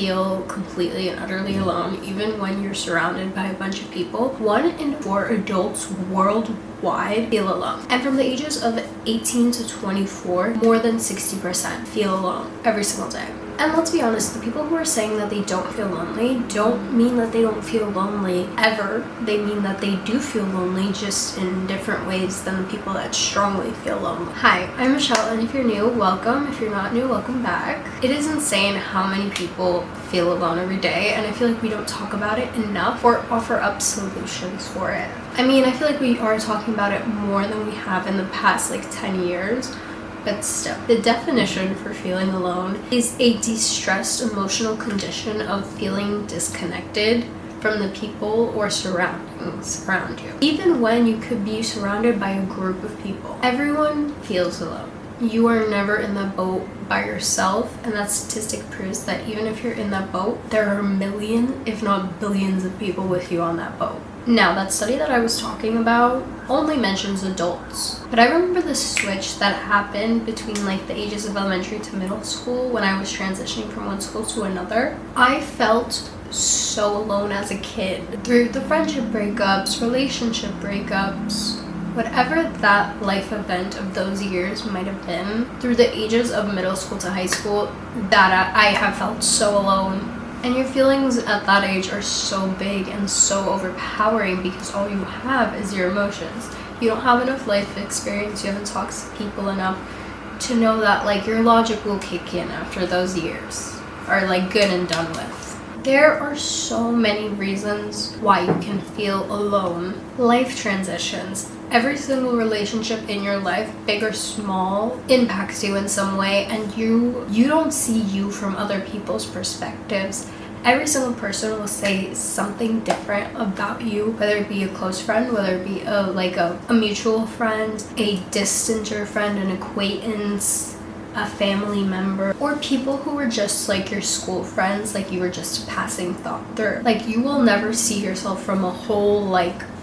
feel completely and utterly alone, even when you're surrounded by a bunch of people. 1 in 4 adults worldwide feel alone. And from the ages of 18 to 24, more than 60% feel alone every single day. And let's be honest, the people who are saying that they don't feel lonely don't mean that they don't feel lonely ever. They mean that they do feel lonely, just in different ways than the people that strongly feel lonely. Hi, I'm Michelle, and if you're new, welcome. If you're not new, welcome back. It is insane how many people feel alone every day, and I feel like we don't talk about it enough or offer up solutions for it. I mean, I feel like we are talking about it more than we have in the past 10 years. But still, the definition for feeling alone is a distressed emotional condition of feeling disconnected from the people or surroundings around you. Even when you could be surrounded by a group of people, everyone feels alone. You are never in that boat by yourself, and that statistic proves that even if you're in that boat, there are millions, if not billions of people with you on that boat. Now, that study that I was talking about only mentions adults, but I remember the switch that happened between the ages of elementary to middle school when I was transitioning from one school to another. I felt so alone as a kid through the friendship breakups, relationship breakups, whatever that life event of those years might have been. Through the ages of middle school to high school, that I have felt so alone. And your feelings at that age are so big and so overpowering because all you have is your emotions. You don't have enough life experience, you haven't talked to people enough to know that your logic will kick in after those years are good and done with. There are so many reasons why you can feel alone. Life transitions. Every single relationship in your life, big or small, impacts you in some way, and you don't see you from other people's perspectives. Every single person will say something different about you, whether it be a close friend, whether it be a mutual friend, a distanter friend, an acquaintance, a family member, or people who were just your school friends, you were just passing thought through. You will never see yourself from a whole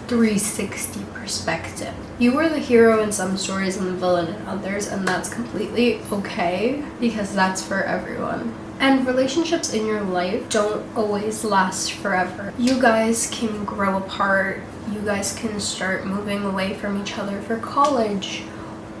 360 perspective. You were the hero in some stories and the villain in others, and that's completely okay because that's for everyone. And relationships in your life don't always last forever. You guys can grow apart. You guys can start moving away from each other for college,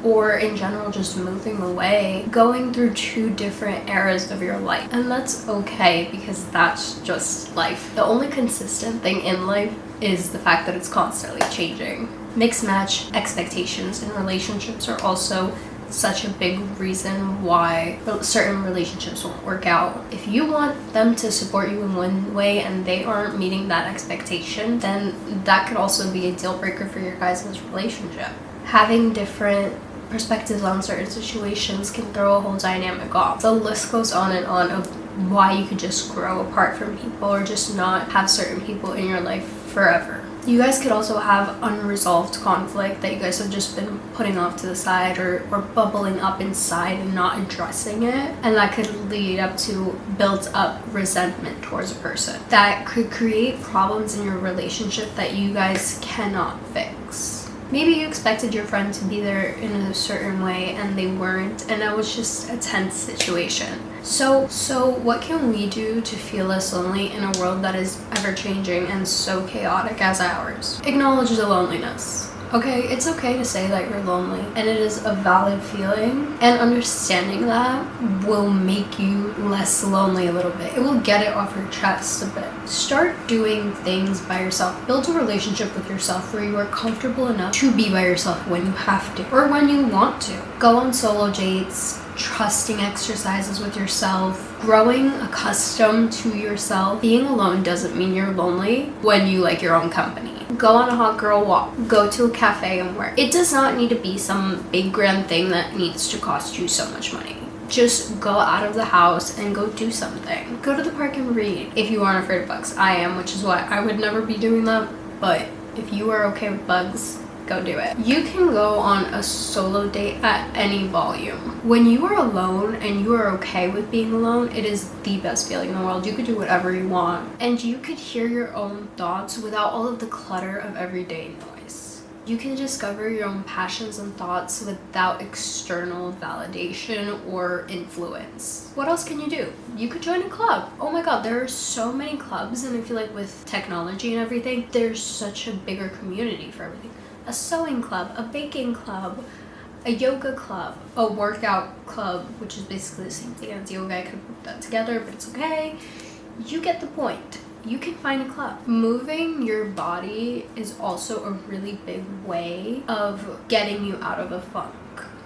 or in general just moving away, going through 2 different eras of your life. And that's okay because that's just life. The only consistent thing in life is the fact that it's constantly changing. Mixed match expectations in relationships are also such a big reason why certain relationships won't work out. If you want them to support you in one way and they aren't meeting that expectation, then that could also be a deal breaker for your guys' relationship. Having different perspectives on certain situations can throw a whole dynamic off. The list goes on and on of why you could just grow apart from people or just not have certain people in your life forever. You guys could also have unresolved conflict that you guys have just been putting off to the side or bubbling up inside and not addressing it. And that could lead up to built up resentment towards a person. That could create problems in your relationship that you guys cannot fix. Maybe you expected your friend to be there in a certain way and they weren't, and that was just a tense situation. So what can we do to feel less lonely in a world that is ever changing and so chaotic as ours? Acknowledge the loneliness. Okay, it's okay to say that you're lonely, and it is a valid feeling, and understanding that will make you less lonely a little bit. It will get it off your chest a bit. Start doing things by yourself. Build a relationship with yourself where you are comfortable enough to be by yourself when you have to, or when you want to. Go on solo dates, trusting exercises with yourself, growing accustomed to yourself. Being alone doesn't mean you're lonely when you like your own company. Go on a hot girl walk. Go to a cafe and work. It does not need to be some big grand thing that needs to cost you so much money. Just go out of the house and go do something. Go to the park and read. If you aren't afraid of bugs. I am, which is why I would never be doing that. But if you are okay with bugs, go do it. You can go on a solo date at any volume. When you are alone and you are okay with being alone, it is the best feeling in the world. You could do whatever you want, and you could hear your own thoughts without all of the clutter of everyday noise. You can discover your own passions and thoughts without external validation or influence. What else can you do? You could join a club. Oh my god, there are so many clubs, and I feel like with technology and everything, there's such a bigger community for everything. A sewing club, a baking club, a yoga club, a workout club, which is basically the same thing as yoga. I could put that together, but it's okay. You get the point. You can find a club. Moving your body is also a really big way of getting you out of a funk,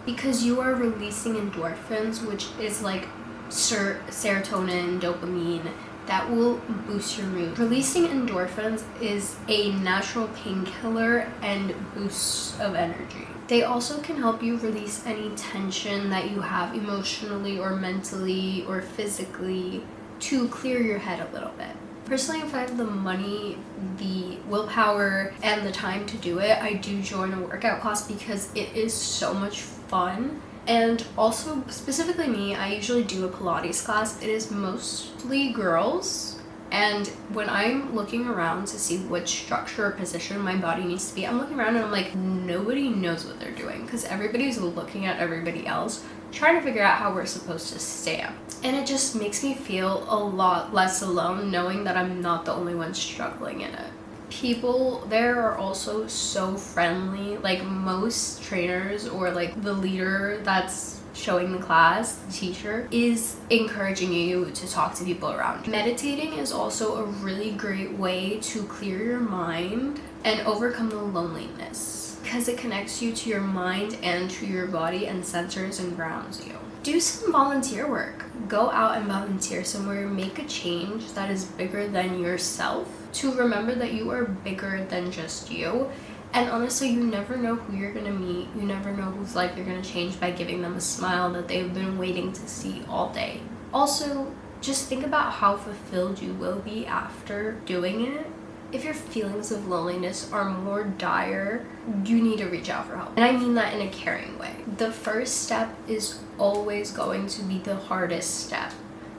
because you are releasing endorphins, which is like serotonin, dopamine, that will boost your mood. Releasing endorphins is a natural painkiller and boost of energy. They also can help you release any tension that you have emotionally or mentally or physically to clear your head a little bit. Personally, if I have the money, the willpower, and the time to do it, I do join a workout class because it is so much fun. And also, specifically me, I usually do a Pilates class. It is mostly girls. And when I'm looking around to see which structure or position my body needs to be, I'm looking around and I'm like, nobody knows what they're doing, because everybody's looking at everybody else, trying to figure out how we're supposed to stand. And it just makes me feel a lot less alone knowing that I'm not the only one struggling in it. People there are also so friendly. Like, most trainers or like the leader that's showing the class, the teacher, is encouraging you to talk to people around you. Meditating is also a really great way to clear your mind and overcome the loneliness, because it connects you to your mind and to your body and centers and grounds you. Do some volunteer work. Go out and volunteer somewhere. Make a change that is bigger than yourself, to remember that you are bigger than just you. And honestly, you never know who you're gonna meet. You never know whose life you're gonna change by giving them a smile that they've been waiting to see all day. Also, just think about how fulfilled you will be after doing it. If your feelings of loneliness are more dire, you need to reach out for help. And I mean that in a caring way. The first step is always going to be the hardest step.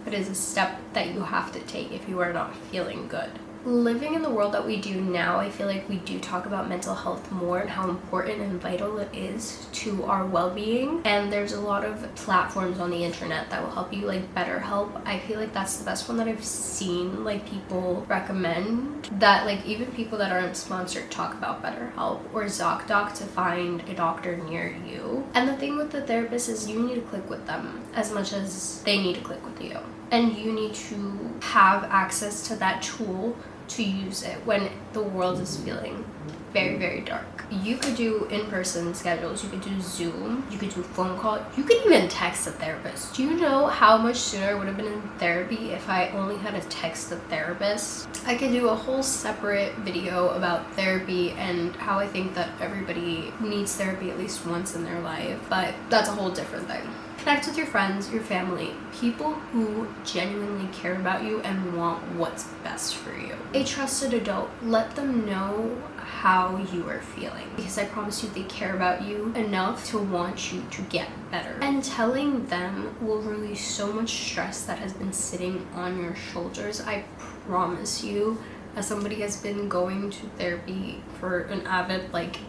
It is a step that you have to take if you are not feeling good. Living in the world that we do now, I feel like we do talk about mental health more and how important and vital it is to our well-being. And there's a lot of platforms on the internet that will help you, like BetterHelp. I feel like that's the best one that I've seen, like, people recommend. That, like, even people that aren't sponsored talk about BetterHelp or ZocDoc to find a doctor near you. And the thing with the therapist is you need to click with them as much as they need to click with you. And you need to have access to that tool to use it when the world is feeling very, very dark. You could do in-person schedules, you could do Zoom, you could do phone call, you could even text a therapist. Do you know how much sooner I would have been in therapy if I only had to text a therapist? I could do a whole separate video about therapy and how I think that everybody needs therapy at least once in their life, but that's a whole different thing. Connect with your friends, your family, people who genuinely care about you and want what's best for you. A trusted adult, let them know how you are feeling, because I promise you they care about you enough to want you to get better. And telling them will release so much stress that has been sitting on your shoulders. I promise you, as somebody has been going to therapy for an avid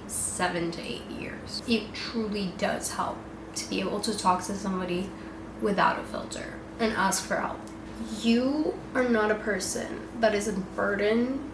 7 to 8 years, it truly does help to be able to talk to somebody without a filter and ask for help. You are not a person that is a burden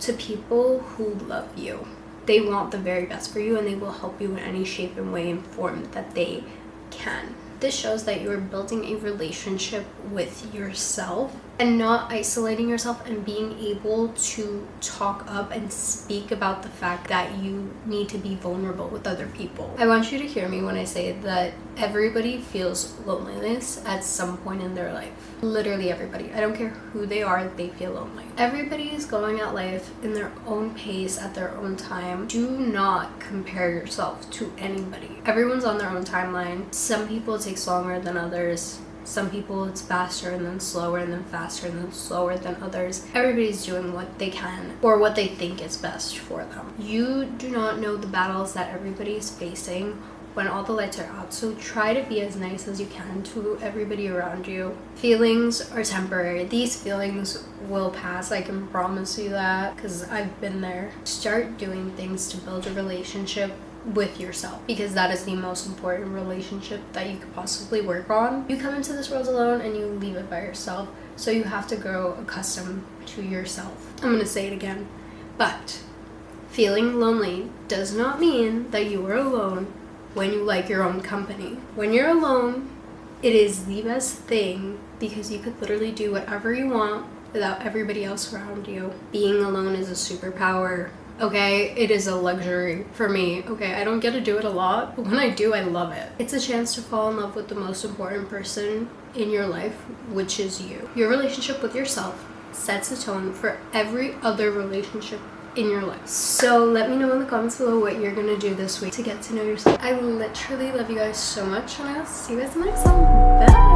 to people who love you. They want the very best for you, and they will help you in any shape and way and form that they can. This shows that you are building a relationship with yourself and not isolating yourself, and being able to talk up and speak about the fact that you need to be vulnerable with other people. I want you to hear me when I say that everybody feels loneliness at some point in their life. Literally everybody. I don't care who they are, they feel lonely. Everybody is going at life in their own pace at their own time. Do not compare yourself to anybody. Everyone's on their own timeline. Some people it takes longer than others. Some people it's faster and then slower and then faster and then slower than others. Everybody's doing what they can or what they think is best for them. You do not know the battles that everybody is facing when all the lights are out. So try to be as nice as you can to everybody around you. Feelings are temporary. These feelings will pass, I can promise you that, because I've been there. Start doing things to build a relationship with yourself, because that is the most important relationship that you could possibly work on. You come into this world alone and you leave it by yourself, so you have to grow accustomed to yourself. I'm gonna say it again, but feeling lonely does not mean that you are alone when you like your own company. When you're alone, it is the best thing, because you could literally do whatever you want without everybody else around you. Being alone is a superpower, okay? It is a luxury for me, okay? I don't get to do it a lot, but when I do, I love it. It's a chance to fall in love with the most important person in your life, which is you. Your relationship with yourself sets a tone for every other relationship in your life. So let me know in the comments below what you're gonna do this week to get to know yourself. I literally love you guys so much, and I'll see you guys in the next one. Bye!